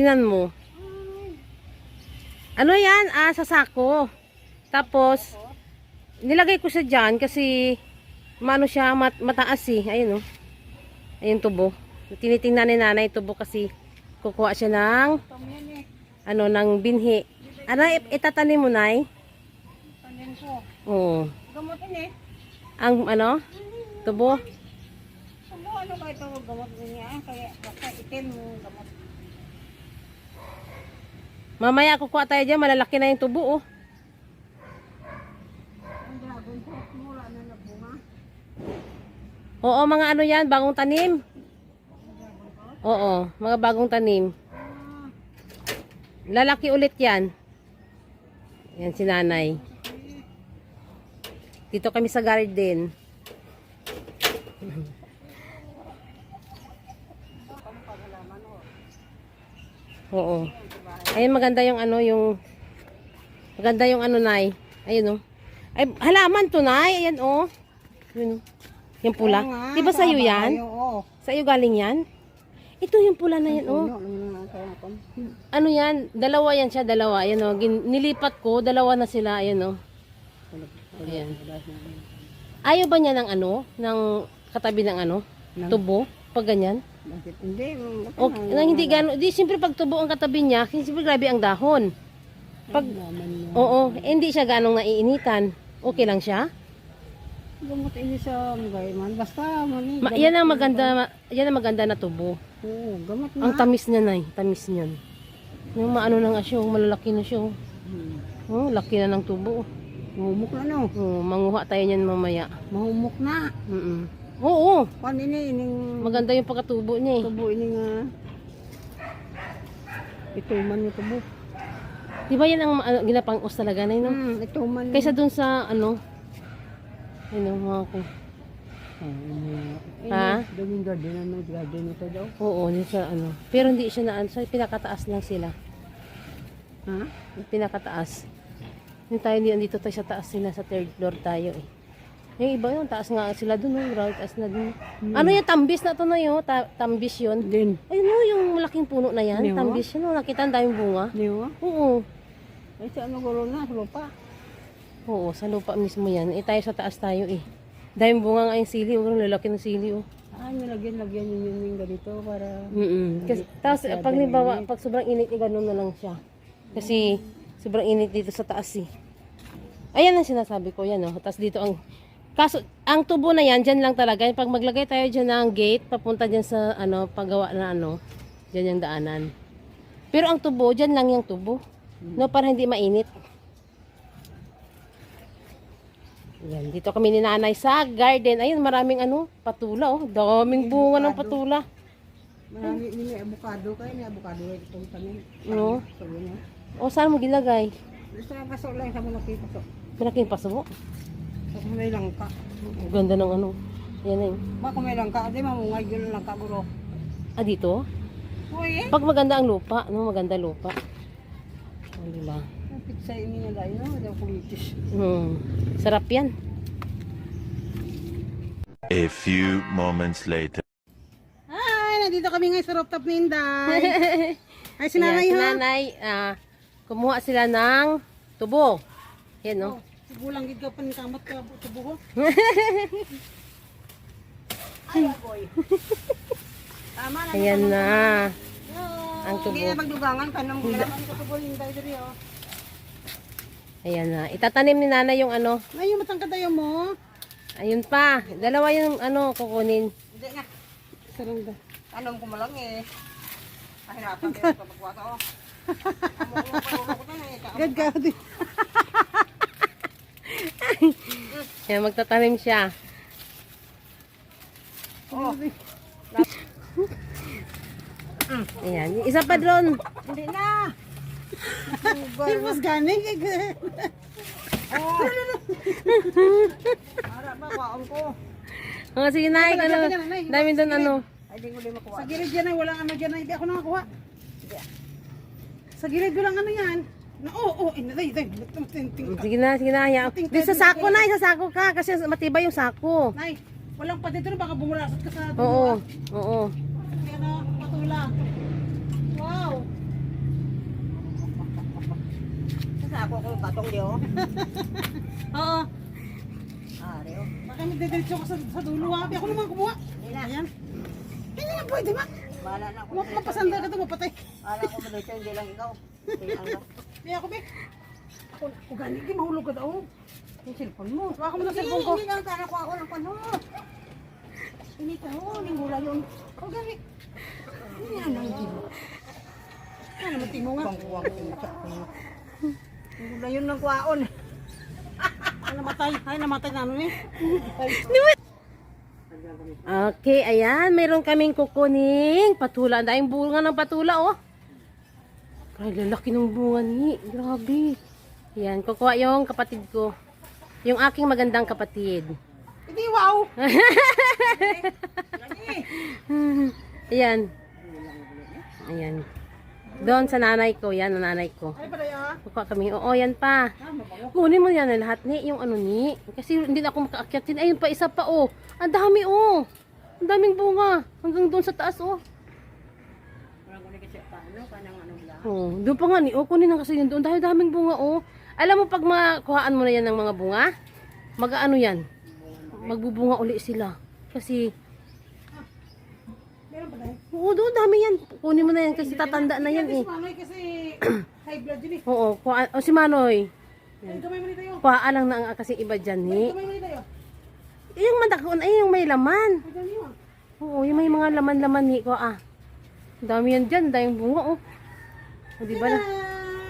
Tingnan mo. Ano yan? Sa sako. Tapos, nilagay ko siya dyan kasi maano siya, mataas eh. Ayun oh. Ayun tubo. Tinitingnan ni nanay tubo kasi kukuha siya ng ng binhi. Ano, itatanim mo, nay? Tanim ko. Oo. Gamutin eh. Ang tubo. Tubo, ano ba ito gamot niya? Kaya basta itim yung gamot. Mamaya kukuha tayo dyan, malalaki na yung tubo oh. Ang dragon fruit mo, wala na nabunga. Oo, mga ano yan, bagong tanim. Oo, mga bagong tanim. Lalaki ulit yan. Yan si nanay. Dito kami sa garden. Oo. Ayun maganda yung maganda yung nay. Ayun oh. Ay halaman to nay. Ayan oh. Yun oh. Yung pula. Di ba sa'yo yan? Sa'yo galing yan? Ito yung pula na yan oh. Ano yan? Dalawa yan siya, dalawa. Ayan oh. Nilipat ko, dalawa na sila. Ayan oh. Ayan. Ayaw ba niya ng ng katabi ng tubo? Pag ganyan? Hindi. Okay, hindi gano'n. Di siyempre pag tubo ang katabi niya, siyempre grabe ang dahon. Pag oo, hindi siya ganong naiinitan. Okay lang siya? Gamot ini sa man. Basta Yan ang maganda na tubo. Oo, gamot na. Ang tamis niya nay, tamis niyan. Yung maano na nga siya, malalaki na siya. Oh, laki na ng tubo. Mahumok na no. Oh, manguha tayo niyan mamaya. Mahumok na. Oo. Kan ini Maganda yung pagkatubo niya eh. tubo ini nga. Ito man yung tubo. Di ba yan ang ginapang-os talaga na yun? Ito man. Kaysa dun sa mga ko. Ha? Daming garden ito daw. Oo, din sa Pero hindi siya sa pinakataas lang sila. Ha? Pinakataas. Yung tayo dito tayo sa taas sila, sa third floor tayo eh. Yung iba yun, taas nga sila dun, grabe taas na dun. Ano yung tambis na to na yun? Tambis yun. Din. Ayun yung malaking puno na yan, tambis yun. Nakita ang daming bunga. Niyo? Oo. Ay sa gulo na, sa lupa. Oo, sa lupa mismo yan. Tayo sa taas tayo eh. Daming bunga nga yung sili, lalaki ng sili oh. Nilagyan yun yung ganito para... Kasi, tapos pag nibawa, pag sobrang init, gano'n na lang siya. Kasi sobrang init dito sa taas eh. Ayan ang sinasabi ko, yan oh. Tapos dito kaso, ang tubo na yan, dyan lang talaga. Pag maglagay tayo dyan ng gate, papunta dyan sa paggawa na dyan yung daanan. Pero ang tubo, dyan lang yung tubo. No, para hindi mainit. Yan, dito kami ni nanay sa garden. Ayun, maraming patula oh. Daming bunga ng patula. Marami may avocado kayo, may avocado itong tanim. No. O, saan mo gilagay? Sa paso lang, sa malaki paso. Malaking paso. Sa may langka. Ang ganda ng yan eh. Baka may langka, di mamungay yun ang langka guro. Dito? Uy eh. Pag maganda ang lupa, maganda lupa. Diba? Pizza ini na dahil, no? Daw kulitis. Sarap yan. A few moments later. Ay, nandito kami ngayon sa rooftop ni Inday. Ay, si nanay si ha? nanay, kumuha sila ng tubo. Yan no? Bulang gid ka pan kamot ka tubo ko. Ay, boy. Tama na. Ayan na. Ang tubo. Hindi na magdugangan ka nang bulangan ko tubo ni Inday diri oh. Ayan na. Itatanim ni nanay yung Ay, yung matangkad tayo mo. Ayun pa. Dalawa yung kukunin. Hindi nga. Sarang da. Tanong ko malang eh. Kahirapan kayo sa pagwasa oh. Gad ka din. Ayan, magtatanim siya. Oh. Ayan. Isa pa doon. Hindi na. Tipos ganing. Oh. Ara ba kaon ko. Sige nay, dami doon Ay di ko makuha. Sa gilid yan ay walang dyan ay hindi ako nakakuha. Sa gilid walang yan. Na inalay. Sige na, haya. Di sa sako na, sa sako ka kasi matibay yung sako. Nay, walang pati dito baka bumulasot ka sa Oo. Kaya na patula. Wow. Ako ko katong diyo. Oo. Ari oh. Baka magdidiretso ka sa dulo ha. Di ako naman kumuha. Nila. Ayan. Hindi na pwede ba? Bala na ako. Mapasanda ka ito, mapatay. Bala ko ba dito hindi lang ikaw. Hindi ako, be. Kung ganit, di mahulog ka daw. Yung cellphone mo. Baka mo na cellphone ko. Hindi lang kana ko ako ng pano. Ini tahu ni mula yun. Kung ganit. Hindi yan ang gino. Ano naman timo nga? Pangkuwang tinsa ko. Mula yun ng kwaon. Ay, namatay na ano eh. Okay, ayan. Meron kaming kukuning patula. Ang daing bunga ng patula, oh. Ay, lalaki ng bunga ni. Grabe. Ayan, kukuha yung kapatid ko. Yung aking magandang kapatid. Hindi, wow. Ayan. Ayan. Doon sa nanay ko. Yan, ang nanay ko. Ay, pala ya. Kukuha kami. Oo, yan pa. Kunin mo yan na lahat ni. Yung ano ni. Kasi hindi na ako makaakyat din. Ayun pa, isa pa, oh. Ang dami, oh. Ang daming bunga. Hanggang doon sa taas, oh. Oh, doon pa nga ni. Oh, kunin na kasi yun doon. Dahil daming bunga, oh. Alam mo, pag makuhaan mo na yan ng mga bunga, mag-ano yan? Magbubunga uli sila. Kasi, Meron pala eh. oo, doon dami yan. Kunin mo na yan kasi tatanda na yan, eh. Si Manoy kasi high blood yun eh. Oo, o si Manoy. Ay, gamay mo ni tayo. Paalang na ang kasi iba dyan, eh. Gamay mo ni tayo. Yung mandakon, ay yung may laman. Ay, ganyan yun. Oo, yung may mga laman-laman ni ko, ah. Ang dami yan dyan, dahil bunga, oh. O, diba na?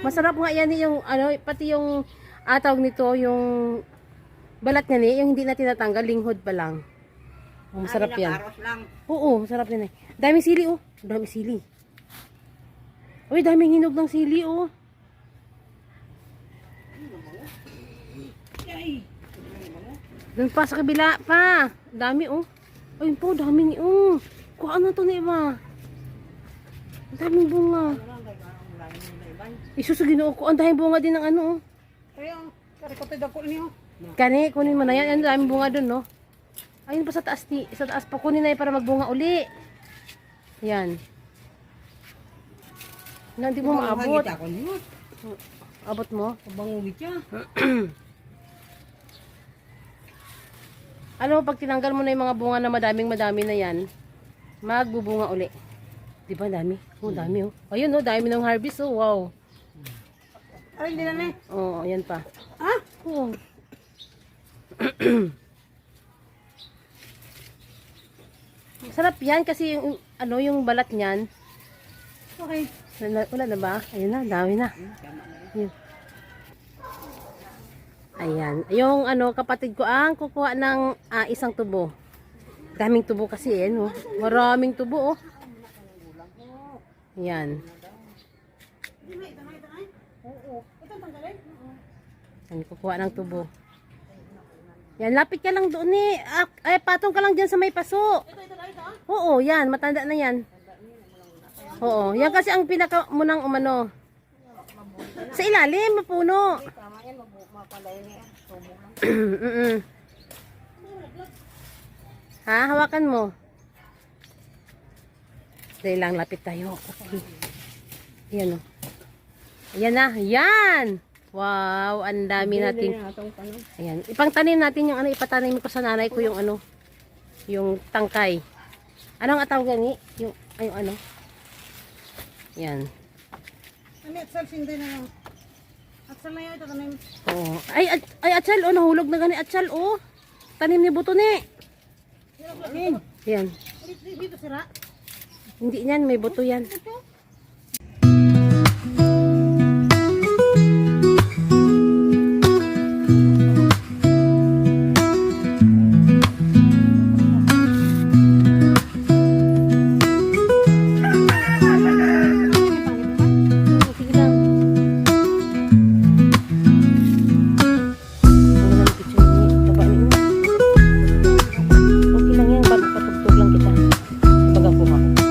Masarap nga yan, yung, ano, pati yung, tawag nito, yung balat niya ni, yung hindi na tinatanggal, linghod pa lang. Oh, masarap yan. Karos lang. Oo, masarap yan eh. Daming sili, oh. Daming sili. Uy, daming hinog ng sili, oh. Ay, Doon pa sa kabila pa. Dami, oh. Ayun po, dami ni, oh. Kuha na to na iba. Ang daming bunga. Isusugin ko. Ang daming bunga din ng ano, oh. kaya, karikotid ako niyo. Kani, kunin mo na yan. Ang daming bunga doon, no. Ayun pa sa taas, sa taas pa. Kunin na yan para magbunga uli. Yan. Na, hindi mo maabot. Ako niyo. Abot mo? Bangugit siya. Ano, pag tinanggal mo na yung mga bunga na madami na yan, magbubunga uli. Di ba, dami? Oh, dami, oh. Ayun, oh, dami ng harvest, oh. Wow. Ay, hindi na na eh. Oh, ayan pa. Ha? Oh. Sarap yan kasi yung, ano, yung balat niyan. Okay. Wala na ba? Ayun na, dami na. Ayun. Ayan. Yung ano, kapatid ko ang kukuha ng isang tubo. Daming tubo kasi eh, no? Maraming tubo, oh. Ayan. Oo. Ito ang tanggalin? Ayan, kukuha ng tubo. Yan, lapit ka lang doon eh. Ay, patong ka lang dyan sa may paso. Oo, yan. Matanda na yan. Oo, yan kasi ang pinaka munang umano. Sa ilalim, mapuno. Tama yan, mapalay niya. Tubo lang. Ha, hawakan mo. Dahil lang, lapit tayo. Okay. Yan o. Ayan na, yan! Wow, ang dami natin. Ayan, ipangtanim natin yung ano, ipatanim ko sa nanay ko yung ano, yung tangkay. Anong atawag gani? Yung ano? Yan. Ano, atsal, hindi na lang. Atsal na yun, ito tanim. Oo. Ay, atsal, oh, nahulog na gani, atsal, oh. Tanim ni buto ni. Yan. Dito sira. Hindi yan, may buto yan. Sige lang. Ang ganda ng picture ni baba niyo. Okay lang yan, bago patugtog lang kita. Baga kuha ko.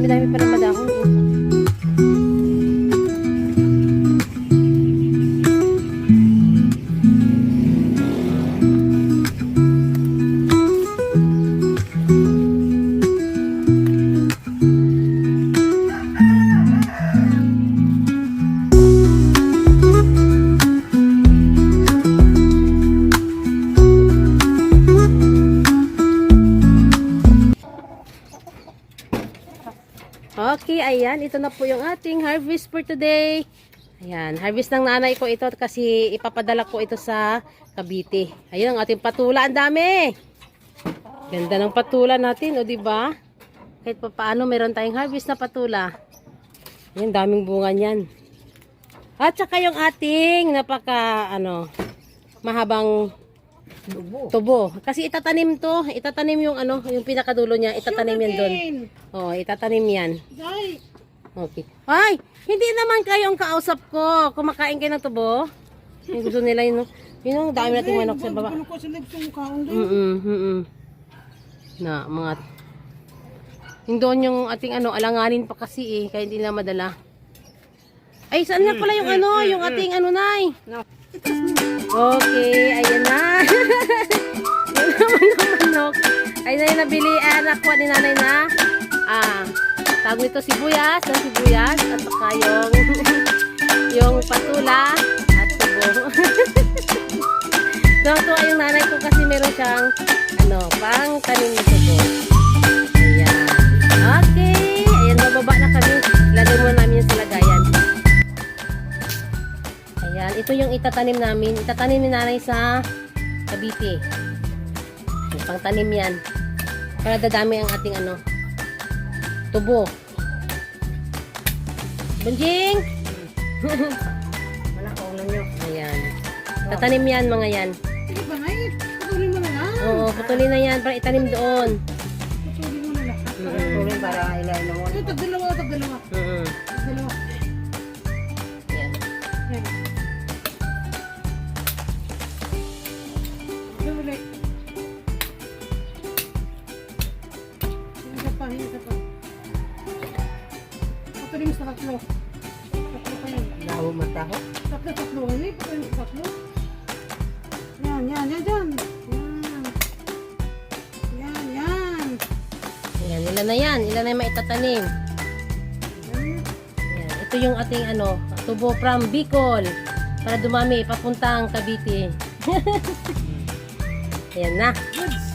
dami-dami pa ng madahon. Oh. Okay, ayan. Ito na po yung ating harvest for today. Ayan, harvest ng nanay ko ito kasi ipapadala ko ito sa Cavite. Ayan ang ating patula. Ang dami! Ganda ng patula natin, o diba? Kahit pa paano, meron tayong harvest na patula. Ayan, daming bunga niyan. At saka yung ating mahabang tubo. Kasi itatanim to. Itatanim yung yung pinakadulo niya. Itatanim yan doon. Oh, itatanim yan. Ay, Okay. Ay, hindi naman kayong kausap ko. Kumakain kayo ng tubo. Yung gusto nila yun. Yun, dami nating manok sa baba. ano ko sa lips yung kaon din. Na, mga... Yung doon yung ating alanganin pa kasi eh. Kaya hindi na madala. Ay, saan na pala yung yung ating nay? Okay, ayan na. Yun naman ang manok. Ayun na yung nabili, nakuha ni nanay na. Tawag nito sibuyas, at saka yung patula at tubo. Tuwa yung nanay ko kasi meron siyang pang tanim na tubo. Ayan. Okay, ayan, bababa na kami. Lagay muna namin yung sa lagayan. Ayan, ito yung itatanim namin. Itatanim ni nanay sa Cavite. Pang tanim yan. Para dadami ang ating tubo. Bunjing! Wala ko ulo nyo. Ayan. Tatanim yan, mga yan. Sige ba nga eh? Putulin mo na lang. Oo, putulin na yan para itanim doon. Putulin mo na lang. Tuloy para ilay mo. Ito, tagdalawa. Tagdalawa. Ayan. Yan. Ito ulit. Hinga pa. Putulin mo sa tatlo. Tatlo pa yun. Laho mataho. Tatlo. Hindi, putulin mo sa tatlo. Yan. Yan. Ayan, ilan na yan. Ilan na yung maitatanim. Ayan. Ito yung ating tubo from Bicol. Para dumami, papuntang Cavite. Ayan na. Goods.